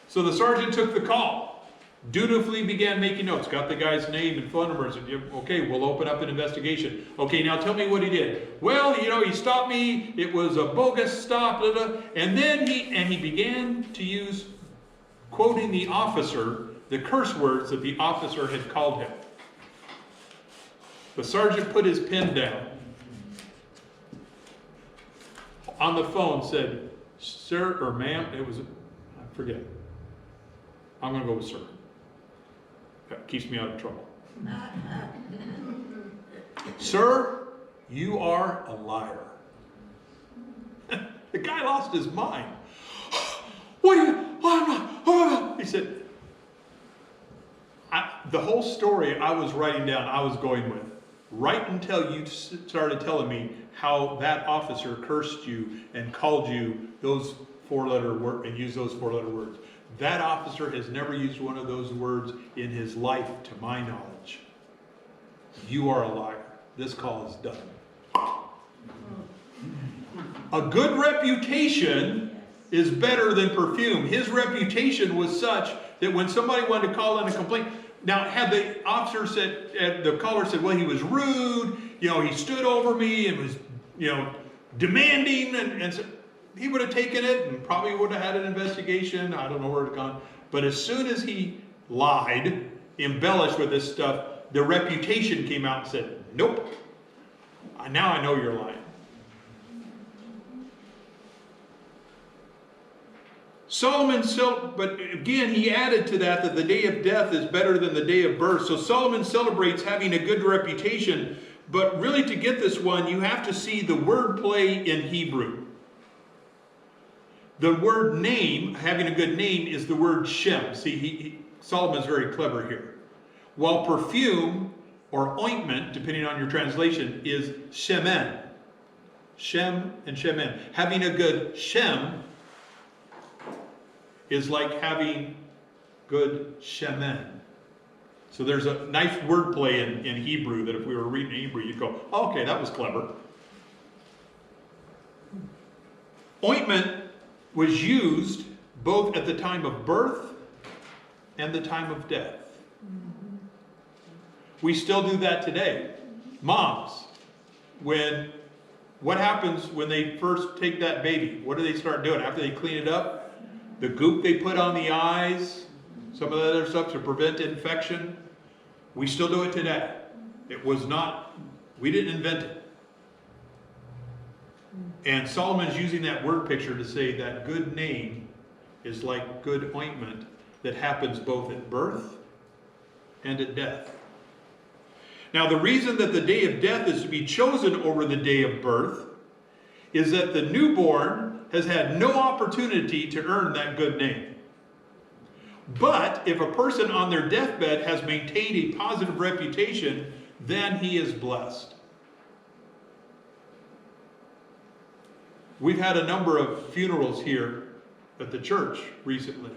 So the sergeant took the call, dutifully began making notes, got the guy's name and phone number, and said, okay, we'll open up an investigation. Okay, now tell me what he did. Well, he stopped me, it was a bogus stop, blah, blah. And then he began to use, quoting the officer, the curse words that the officer had called him. The sergeant put his pen down. On the phone said, sir or ma'am, I forget. I'm going to go with sir. That keeps me out of trouble. Sir, you are a liar. The guy lost his mind. What are you? I'm not. He said, the whole story I was writing down, I was going with, right until you started telling me how that officer cursed you and called you those four-letter words and used those four-letter words. That officer has never used one of those words in his life, to my knowledge. You are a liar. This call is done. A good reputation is better than perfume. His reputation was such that when somebody wanted to call in a complaint, now had the officer said, the caller said, well, he was rude, he stood over me and was, demanding, and so he would have taken it and probably would have had an investigation. I don't know where it had gone. But as soon as he lied, embellished with this stuff, the reputation came out and said, nope, now I know you're lying. But again, he added to that the day of death is better than the day of birth. So Solomon celebrates having a good reputation, but really to get this one, you have to see the wordplay in Hebrew. The word name, having a good name, is the word Shem. See, Solomon's very clever here. While perfume or ointment, depending on your translation, is Shemen. Shem and Shemen. Having a good Shem is like having good Shemen. So there's a nice wordplay in Hebrew that if we were reading Hebrew, you'd go, oh, okay, that was clever. Ointment was used both at the time of birth and the time of death. We still do that today. Moms, what happens when they first take that baby? What do they start doing? After they clean it up, the goop they put on the eyes, some of the other stuff to prevent infection. We still do it today. It was not, we didn't invent it. And Solomon's using that word picture to say that good name is like good ointment that happens both at birth and at death. Now, the reason that the day of death is to be chosen over the day of birth is that the newborn has had no opportunity to earn that good name. But if a person on their deathbed has maintained a positive reputation, then he is blessed. We've had a number of funerals here at the church recently.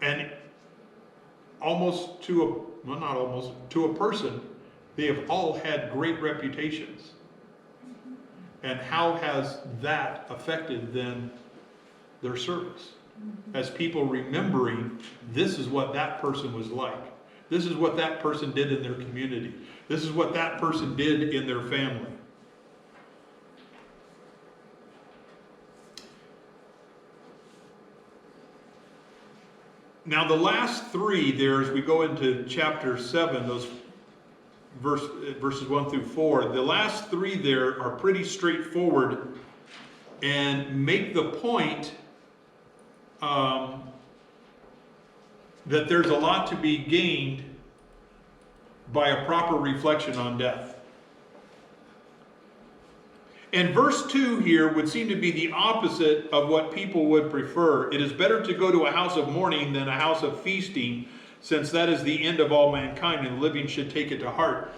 And almost to a, well, not almost, to a person, they have all had great reputations. And how has that affected then their service? As people remembering, this is what that person was like. This is what that person did in their community. This is what that person did in their family. Now the last three there, as we go into chapter 7, those verses 1 through 4, the last three there are pretty straightforward and make the point that there's a lot to be gained by a proper reflection on death. And verse 2 here would seem to be the opposite of what people would prefer. It is better to go to a house of mourning than a house of feasting, since that is the end of all mankind, and the living should take it to heart.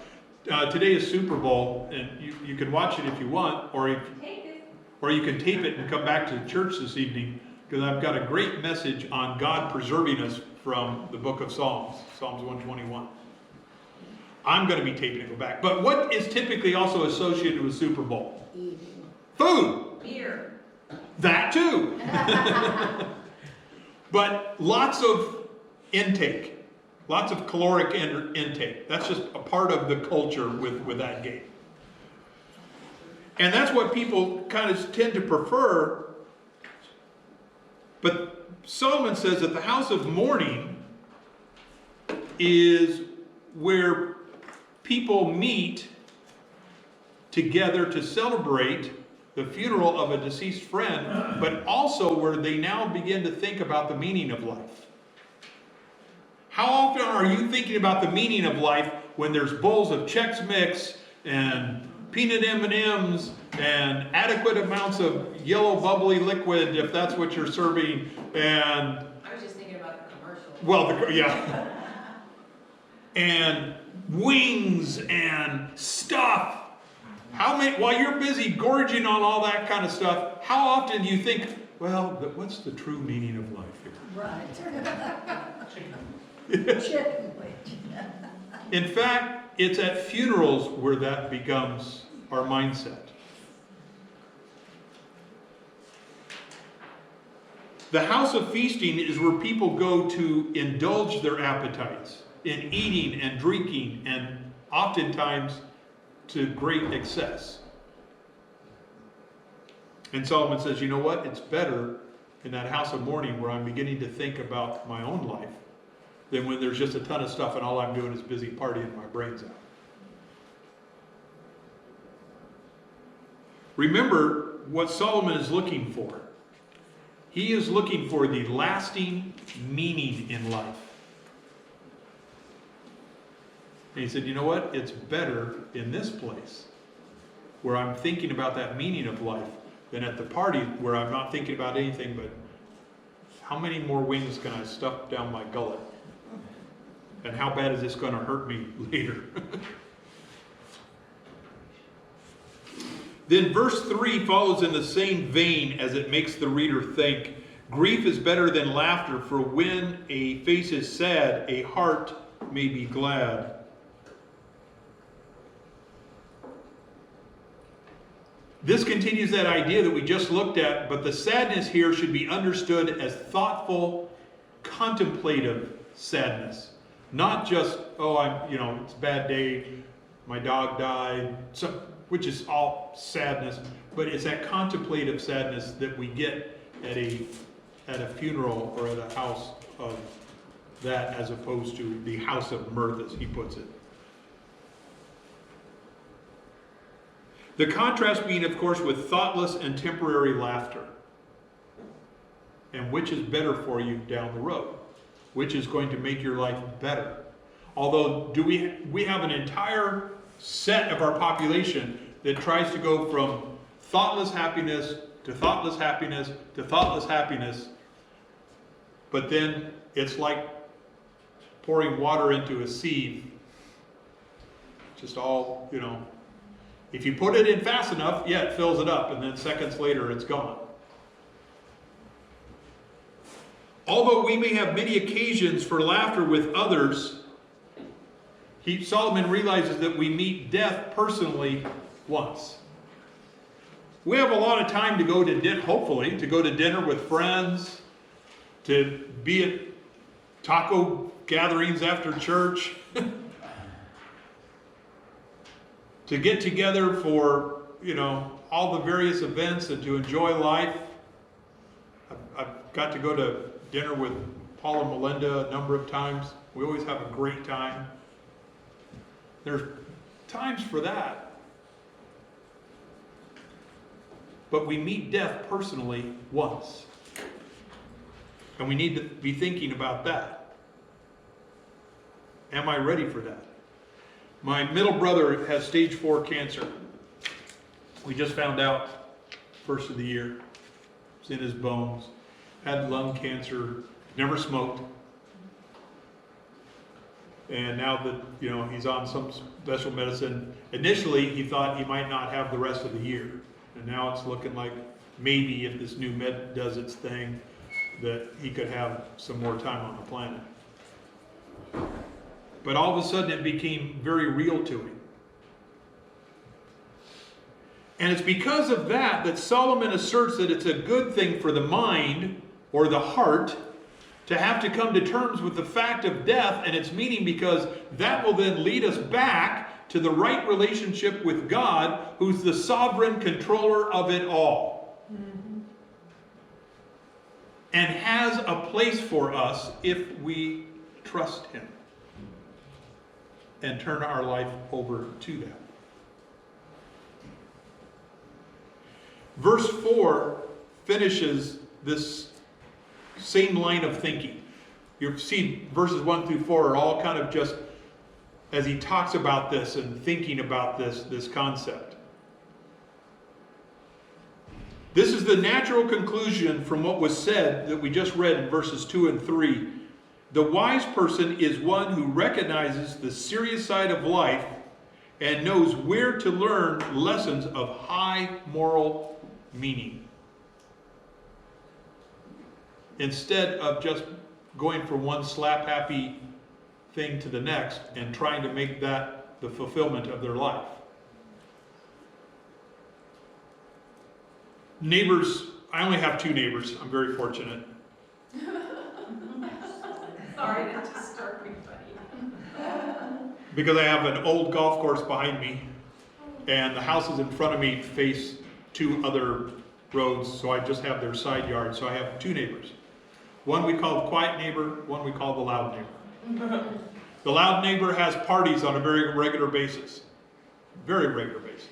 Today is Super Bowl, and you can watch it if you want, or you can tape it and come back to church this evening, because I've got a great message on God preserving us from the book of Psalms, Psalms 121. I'm going to be taping it go back. But what is typically also associated with Super Bowl? Eating. Food. Beer. That too. But lots of intake. Lots of caloric intake. That's just a part of the culture with that game. And that's what people kind of tend to prefer. But Solomon says that the house of mourning is where people meet together to celebrate the funeral of a deceased friend, but also where they now begin to think about the meaning of life. How often are you thinking about the meaning of life when there's bowls of Chex Mix and peanut M&Ms and adequate amounts of yellow bubbly liquid, if that's what you're serving, and I was just thinking about the commercial. well, yeah, and wings and stuff. How many, while you're busy gorging on all that kind of stuff, how often do you think, well, what's the true meaning of life here? Right. Chicken. Chicken wing. In fact, it's at funerals where that becomes our mindset. The house of feasting is where people go to indulge their appetites in eating and drinking, and oftentimes to great excess. And Solomon says, you know what? It's better in that house of mourning where I'm beginning to think about my own life than when there's just a ton of stuff and all I'm doing is busy partying my brains out. Remember what Solomon is looking for. He is looking for the lasting meaning in life. And he said, you know what? It's better in this place where I'm thinking about that meaning of life than at the party where I'm not thinking about anything but how many more wings can I stuff down my gullet? And how bad is this going to hurt me later? Then verse 3 follows in the same vein as it makes the reader think. Grief is better than laughter, for when a face is sad, a heart may be glad. This continues that idea that we just looked at, but the sadness here should be understood as thoughtful, contemplative sadness. Not just, oh, it's a bad day, my dog died. So which is all sadness, but it's that contemplative sadness that we get at a funeral or at a house of that, as opposed to the house of mirth, as he puts it. The contrast being, of course, with thoughtless and temporary laughter. And which is better for you down the road? Which is going to make your life better? Although we have an entire set of our population that tries to go from thoughtless happiness to thoughtless happiness to thoughtless happiness, but then it's like pouring water into a sieve. Just all, if you put it in fast enough, yeah, it fills it up, and then seconds later it's gone. Although we may have many occasions for laughter with others, Solomon realizes that we meet death personally once. We have a lot of time to go to dinner, hopefully, to go to dinner with friends, to be at taco gatherings after church, to get together for, all the various events and to enjoy life. I've got to go to dinner with Paul and Melinda a number of times. We always have a great time. There's times for that. But we meet death personally once. And we need to be thinking about that. Am I ready for that? My middle brother has stage 4 cancer. We just found out first of the year. It's in his bones. Had lung cancer. Never smoked. And now that, he's on some special medicine. Initially, he thought he might not have the rest of the year. And now it's looking like maybe if this new med does its thing, that he could have some more time on the planet. But all of a sudden it became very real to him. And it's because of that Solomon asserts that it's a good thing for the mind or the heart to have to come to terms with the fact of death and its meaning, because that will then lead us back to the right relationship with God, who's the sovereign controller of it all. Mm-hmm. And has a place for us if we trust him and turn our life over to that. Verse 4 finishes this same line of thinking. You see verses 1 through 4 are all kind of just as he talks about this and thinking about this concept. This is the natural conclusion from what was said that we just read in verses 2 and 3. The wise person is one who recognizes the serious side of life and knows where to learn lessons of high moral meaning, instead of just going from one slap-happy thing to the next and trying to make that the fulfillment of their life. Neighbors, I only have 2 neighbors. I'm very fortunate. Sorry to disturb everybody. Because I have an old golf course behind me, and the houses in front of me face 2 other roads, so I just have their side yard. So I have 2 neighbors. One we call the quiet neighbor, one we call the loud neighbor. The loud neighbor has parties on a very regular basis. Very regular basis.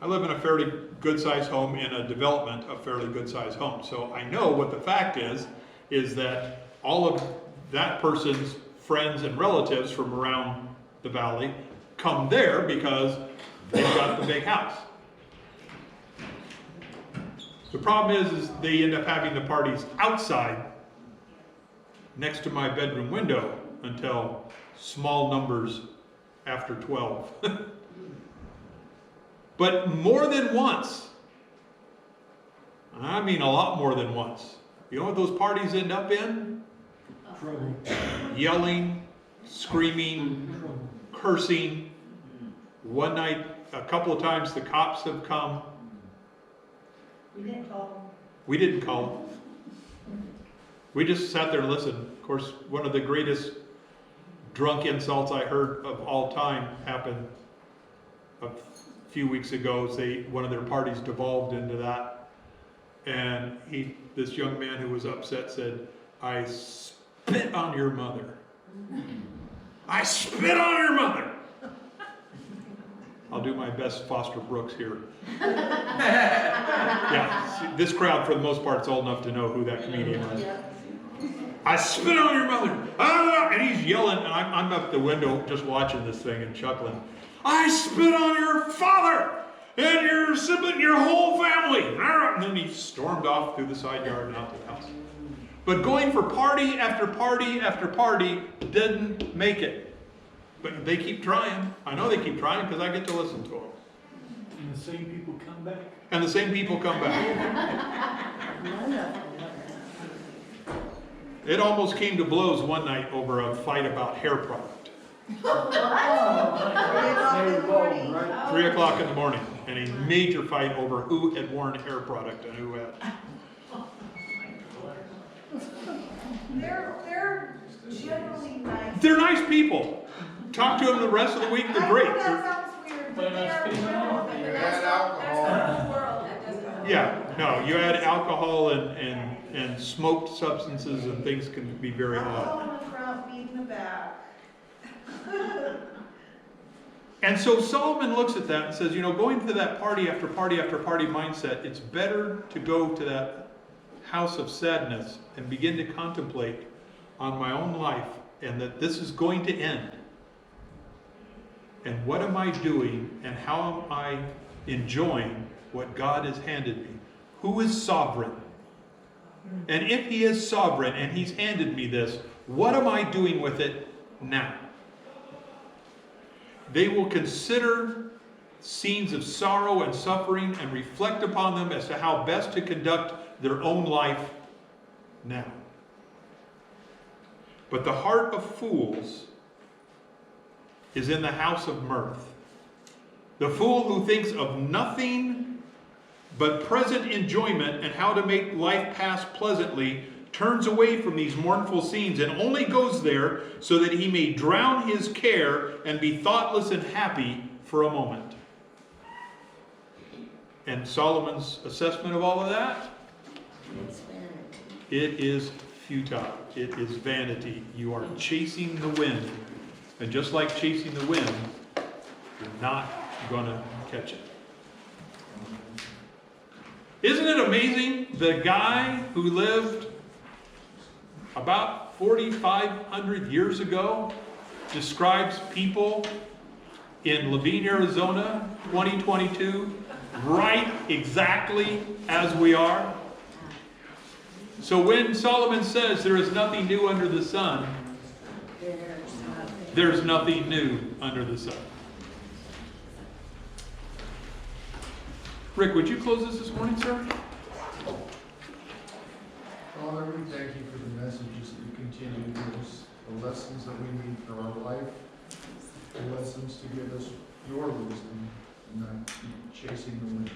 I live in a fairly good-sized home in a development of fairly good-sized homes. So I know what the fact is that all of that person's friends and relatives from around the valley come there because they've got the big house. The problem is they end up having the parties outside next to my bedroom window until small numbers after 12. But more than once, and I mean a lot more than once, you know what those parties end up in? Trouble. Yelling, screaming, cursing. One night, a couple of times the cops have come. We didn't call them. We didn't call them. We just sat there and listened. Of course, one of the greatest drunk insults I heard of all time happened a few weeks ago, one of their parties devolved into that. And this young man who was upset said, "I spit on your mother. I spit on your mother." I'll do my best Foster Brooks here. Yeah, see, this crowd for the most part is old enough to know who that comedian was. "I spit on your mother." Ah! And he's yelling, and I'm up the window just watching this thing and chuckling. "I spit on your father and your sibling, your whole family." And then he stormed off through the side yard and out to the house. But going for party after party after party didn't make it. But they keep trying. I know they keep trying because I get to listen to them. And the same people come back. And the same people come back. It almost came to blows one night over a fight about hair product. 3 o'clock in the morning. And a major fight over who had worn hair product and who had. They're generally nice. They're nice people. Talk to them the rest of the week. They're great. I know that sounds weird, but they are general, but that's the whole world that doesn't. Yeah, no, you add alcohol and smoked substances and things can be very odd. Alcohol in the front, weed in the back. And so Solomon looks at that and says, going to that party after party after party mindset, it's better to go to that house of sadness and begin to contemplate on my own life and that this is going to end. And what am I doing and how am I enjoying what God has handed me? Who is sovereign? And if He is sovereign and He's handed me this, what am I doing with it now? They will consider scenes of sorrow and suffering and reflect upon them as to how best to conduct their own life now. But the heart of fools is in the house of mirth. The fool who thinks of nothing but present enjoyment and how to make life pass pleasantly turns away from these mournful scenes and only goes there so that he may drown his care and be thoughtless and happy for a moment. And Solomon's assessment of all of that? It's vanity. It is futile. It is vanity. You are chasing the wind. And just like chasing the wind, you're not going to catch it. Isn't it amazing? The guy who lived about 4,500 years ago describes people in Levine, Arizona, 2022, right exactly as we are. So when Solomon says there is nothing new under the sun, there's nothing new under the sun. Rick, would you close this morning, sir? Father, we thank you for the messages that you continue to give us, the lessons that we need for our life, the lessons to give us your wisdom and not keep chasing the wind.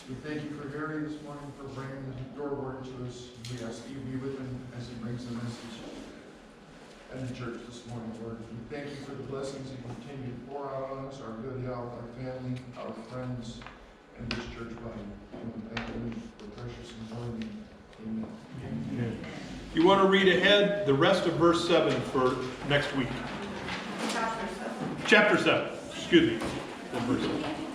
We thank you for Harry this morning for bringing your word to us. We ask you to be with him as he brings the message and the church this morning, Lord. We thank you for the blessings you continue to pour out on us, our good health, our family, our friends, and this church body. And we thank you for precious and holy name. Amen. Amen. You want to read ahead the rest of verse 7 for next week. Chapter 7. Excuse me. Verse 7.